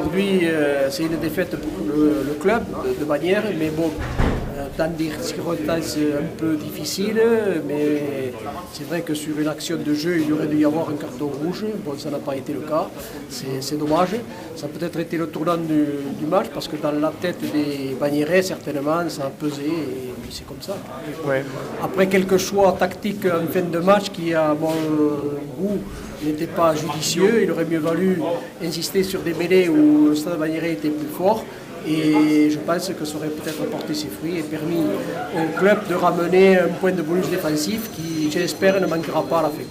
aujourd'hui, c'est une défaite pour le club de Bagnères, mais bon, dans des circonstances un peu difficiles, mais c'est vrai que sur une action de jeu, il aurait dû y avoir un carton rouge. Bon, ça n'a pas été le cas, c'est dommage. Ça a peut-être été le tournant du match, parce que dans la tête des Bagnérais, certainement, ça a pesé, et puis c'est comme ça. Ouais. Après quelques choix tactiques en fin de match qui, à mon goût, n'étaient pas judicieux, il aurait mieux valu insister sur des mêlées où le Stade Bagnérais était plus fort. Et je pense que ça aurait peut-être apporté ses fruits et permis au club de ramener un point de bonus défensif qui, j'espère, ne manquera pas à la fin.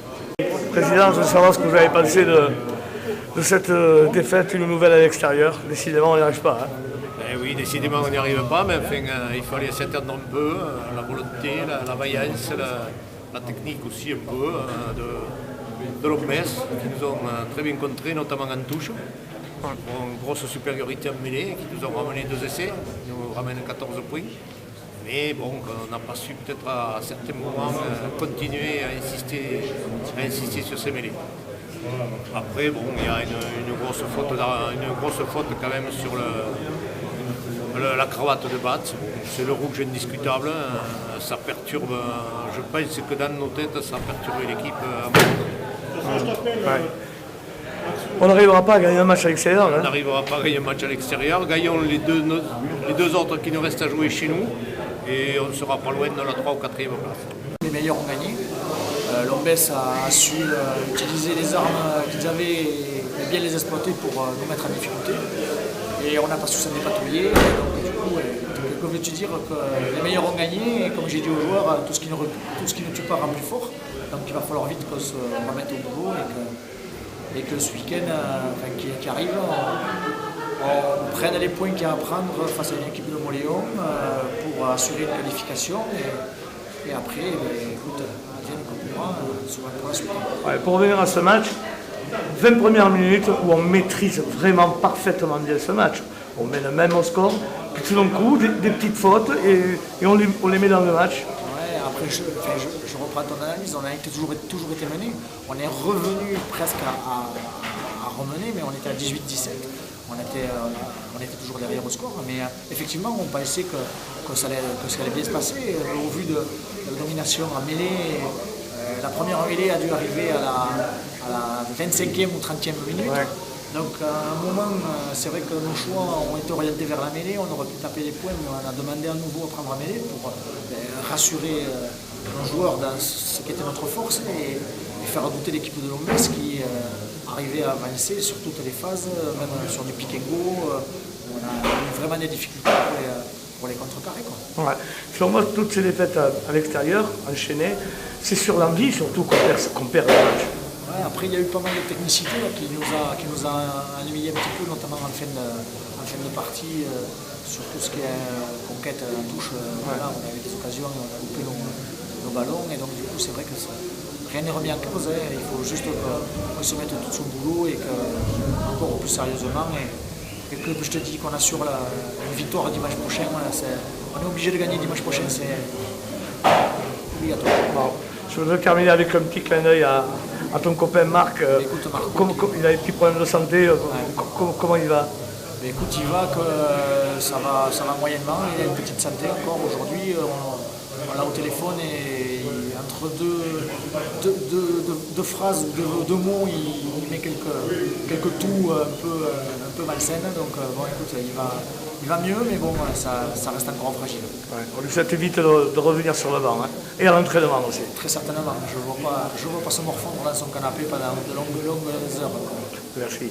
Président, je veux savoir ce que vous avez pensé de cette défaite, une nouvelle à l'extérieur. Décidément, on n'y arrive pas. Eh oui, décidément, on n'y arrive pas, mais enfin, il fallait s'attendre un peu, la volonté, la vaillance, la technique aussi un peu de Lombes, qui nous ont très bien contrés, notamment en touche. Une grosse supériorité en mêlée, qui nous ont ramené 2 essais, qui nous ramènent 14 points. Mais bon, on n'a pas su peut-être à certains moments continuer à insister sur ces mêlées. Après, bon, il y a une grosse faute quand même sur la cravate de Batz. C'est le rouge indiscutable. Ça perturbe, je pense que dans nos têtes, ça a perturbé l'équipe. Ouais. On n'arrivera pas à gagner un match à l'extérieur. On n'arrivera pas à gagner un match à l'extérieur. Gagnons les deux autres qui nous restent à jouer chez nous. Et on ne sera pas loin de la 3e ou 4e place. Les meilleurs ont gagné. Lombes a su utiliser les armes qu'ils avaient et bien les exploiter pour nous mettre en difficulté. Et on n'a pas su s'en dépatouiller. Donc, du coup, comme veux-tu dire que les meilleurs ont gagné. Et comme j'ai dit aux joueurs, tout ce qui ne tue pas rend plus fort. Donc il va falloir vite qu'on se remette au boulot et que ce week-end qui arrive, on prenne les points qu'il y a à prendre face à une équipe de Moléon pour assurer une qualification. Et après, écoute, advienne qu'on pourra pour la suite. Ouais, pour revenir à ce match, 20 premières minutes où on maîtrise vraiment parfaitement bien ce match. On met le même au score, puis tout d'un coup, des petites fautes et on les met dans le match. Ouais, après, je reprends ton analyse, on a toujours été mené. On est revenu presque à remener, mais on était à 18-17. On était toujours derrière au score, mais effectivement, on pensait que ça allait bien se passer. Au vu de la domination en mêlée, la première mêlée a dû arriver à la 25e ou 30e minute. Ouais. Donc à un moment, c'est vrai que nos choix ont été orientés vers la mêlée, on aurait pu taper les points, mais on a demandé à nouveau à prendre la mêlée pour rassurer nos joueurs dans ce qui était notre force et faire douter l'équipe de Lombes qui arrivait à avancer sur toutes les phases, même sur du pick and go. On a eu vraiment des difficultés pour les contrecarrer. Ouais. Sur moi, toutes ces défaites à l'extérieur, enchaînées, c'est sur l'envie surtout qu'on perd le match. Ouais, après, il y a eu pas mal de technicité là, qui nous a ennuyé un petit peu, notamment en fin de partie, sur tout ce qui est conquête en touche. Voilà, on a eu des occasions, on a coupé nos ballons, et donc du coup, c'est vrai que rien n'est remis en cause. Il faut juste qu'on se mette tout son boulot et encore plus sérieusement. Et que je te dis qu'on assure une victoire dimanche prochain. Voilà, on est obligé de gagner dimanche prochain, c'est obligatoire. Bon. Je voudrais terminer avec un petit clin d'œil à ton copain Marc. Écoute, Marc, il a des petits problèmes de santé. Comment il va? Écoute, il va que ça va moyennement. Il a une petite santé encore aujourd'hui. On l'a au téléphone et entre deux phrases ou deux mots, il met quelques toux un peu malsaines. Donc bon, écoute, il va mieux, mais bon, ça reste encore fragile. Ouais, on lui souhaite vite de revenir sur le banc, hein. Et à l'entraînement aussi. Très certainement. Je ne vois pas se morfondre dans son canapé pendant de longues heures. Merci.